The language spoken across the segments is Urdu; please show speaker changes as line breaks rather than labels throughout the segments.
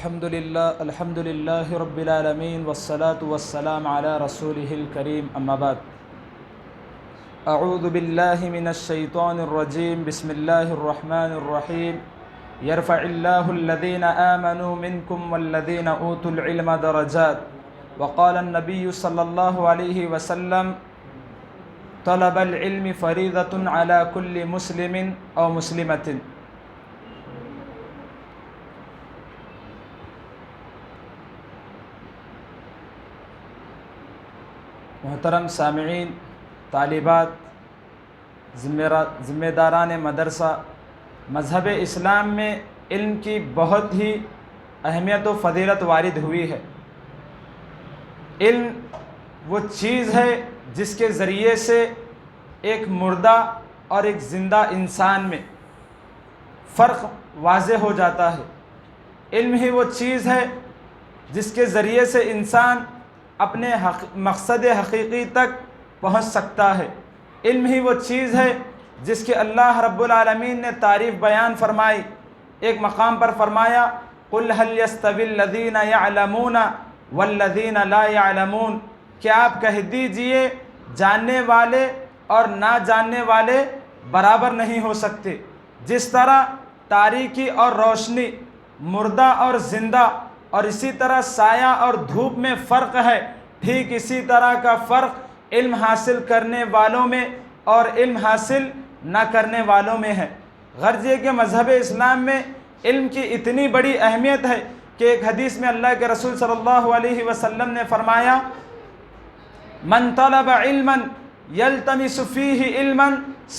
الحمد للہ رب العالمین والصلاة والسلام علی رسولہ الکریم اما بعد اعوذ باللہ من الشیطان الرجیم بسم اللہ الرحمن الرحیم یرفع اللہ الذین آمنوا منکم والذین اوتوا العلم درجات وقال النبی صلی اللہ علیہ وسلم طلب العلم فریضۃ علی کل مسلم او مسلمۃ۔ محترم سامعین، طالبات، ذمہ داران مدرسہ، مذہب اسلام میں علم کی بہت ہی اہمیت و فضیلت وارد ہوئی ہے۔ علم وہ چیز ہے جس کے ذریعے سے ایک مردہ اور ایک زندہ انسان میں فرق واضح ہو جاتا ہے۔ علم ہی وہ چیز ہے جس کے ذریعے سے انسان اپنے مقصد حقیقی تک پہنچ سکتا ہے۔ علم ہی وہ چیز ہے جس کے اللہ رب العالمین نے تعریف بیان فرمائی۔ ایک مقام پر فرمایا قُلْ هَلْ يَسْتَوِي الَّذِينَ يَعْلَمُونَ وَالَّذِينَ لَا يَعْلَمُونَ، کہ آپ کہہ دیجئے جاننے والے اور نہ جاننے والے برابر نہیں ہو سکتے۔ جس طرح تاریکی اور روشنی، مردہ اور زندہ، اور اسی طرح سایہ اور دھوپ میں فرق ہے، ٹھیک اسی طرح کا فرق علم حاصل کرنے والوں میں اور علم حاصل نہ کرنے والوں میں ہے۔ غرض یہ کہ مذہب اسلام میں علم کی اتنی بڑی اہمیت ہے کہ ایک حدیث میں اللہ کے رسول صلی اللہ علیہ وسلم نے فرمایا من طلب علما یلتمس فیہ علما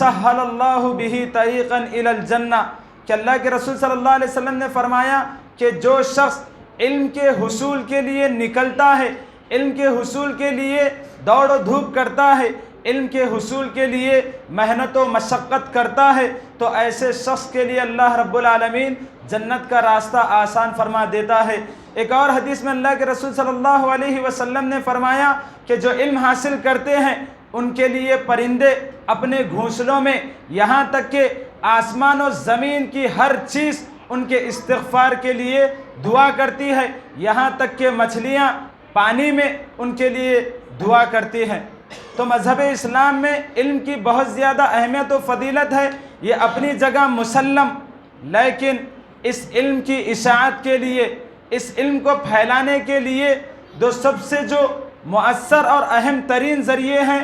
سہل اللہ بہ طریقا الی الجنہ، کہ اللہ کے رسول صلی اللہ علیہ وسلم نے فرمایا کہ جو شخص علم کے حصول کے لیے نکلتا ہے، علم کے حصول کے لیے دوڑ و دھوپ کرتا ہے، علم کے حصول کے لیے محنت و مشقت کرتا ہے، تو ایسے شخص کے لیے اللہ رب العالمین جنت کا راستہ آسان فرما دیتا ہے۔ ایک اور حدیث میں اللہ کے رسول صلی اللہ علیہ وسلم نے فرمایا کہ جو علم حاصل کرتے ہیں ان کے لیے پرندے اپنے گھونسلوں میں، یہاں تک کہ آسمان و زمین کی ہر چیز ان کے استغفار کے لیے دعا کرتی ہے، یہاں تک کہ مچھلیاں پانی میں ان کے لیے دعا کرتی ہیں۔ تو مذہب اسلام میں علم کی بہت زیادہ اہمیت و فضیلت ہے، یہ اپنی جگہ مسلم، لیکن اس علم کی اشاعت کے لیے، اس علم کو پھیلانے کے لیے دو سب سے جو مؤثر اور اہم ترین ذریعے ہیں،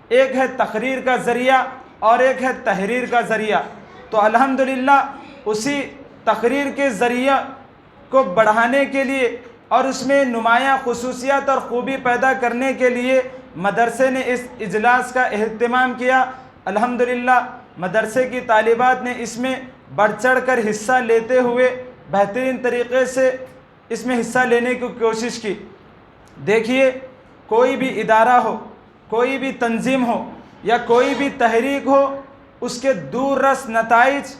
ایک ہے تقریر کا ذریعہ اور ایک ہے تحریر کا ذریعہ۔ تو الحمدللہ اسی تقریر کے ذریعہ کو بڑھانے کے لیے اور اس میں نمایاں خصوصیات اور خوبی پیدا کرنے کے لیے مدرسے نے اس اجلاس کا اہتمام کیا۔ الحمدللہ مدرسے کی طالبات نے اس میں بڑھ چڑھ کر حصہ لیتے ہوئے بہترین طریقے سے اس میں حصہ لینے کی کوشش کی۔ دیکھیے، کوئی بھی ادارہ ہو، کوئی بھی تنظیم ہو یا کوئی بھی تحریک ہو، اس کے دور رس نتائج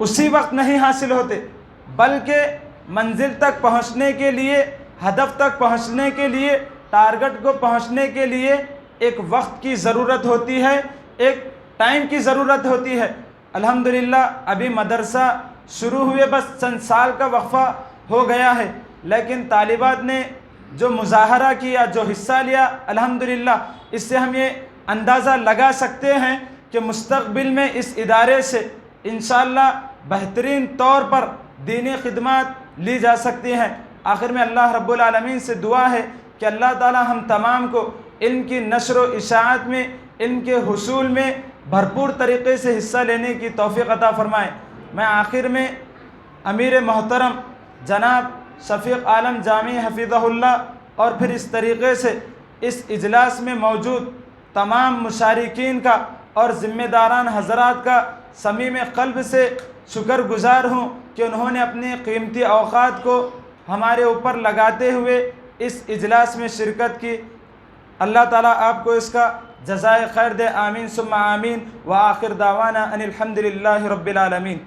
اسی وقت نہیں حاصل ہوتے، بلکہ منزل تک پہنچنے کے لیے، ہدف تک پہنچنے کے لیے، ٹارگٹ کو پہنچنے کے لیے ایک وقت کی ضرورت ہوتی ہے، ایک ٹائم کی ضرورت ہوتی ہے۔ الحمدللہ ابھی مدرسہ شروع ہوئے بس چند سال کا وقفہ ہو گیا ہے، لیکن طالبات نے جو مظاہرہ کیا، جو حصہ لیا، الحمدللہ اس سے ہم یہ اندازہ لگا سکتے ہیں کہ مستقبل میں اس ادارے سے انشاءاللہ بہترین طور پر دینی خدمات لی جا سکتی ہیں۔ آخر میں اللہ رب العالمین سے دعا ہے کہ اللہ تعالی ہم تمام کو علم کی نشر و اشاعت میں، علم کے حصول میں بھرپور طریقے سے حصہ لینے کی توفیق عطا فرمائے۔ میں آخر میں امیر محترم جناب شفیق عالم جامی حفظہ اللہ اور پھر اس طریقے سے اس اجلاس میں موجود تمام مشارکین کا اور ذمہ داران حضرات کا صمیم قلب سے شکر گزار ہوں کہ انہوں نے اپنے قیمتی اوقات کو ہمارے اوپر لگاتے ہوئے اس اجلاس میں شرکت کی۔ اللہ تعالیٰ آپ کو اس کا جزائے خیر دے، آمین ثم آمین، وآخر دعوانا ان الحمد للہ رب العالمین۔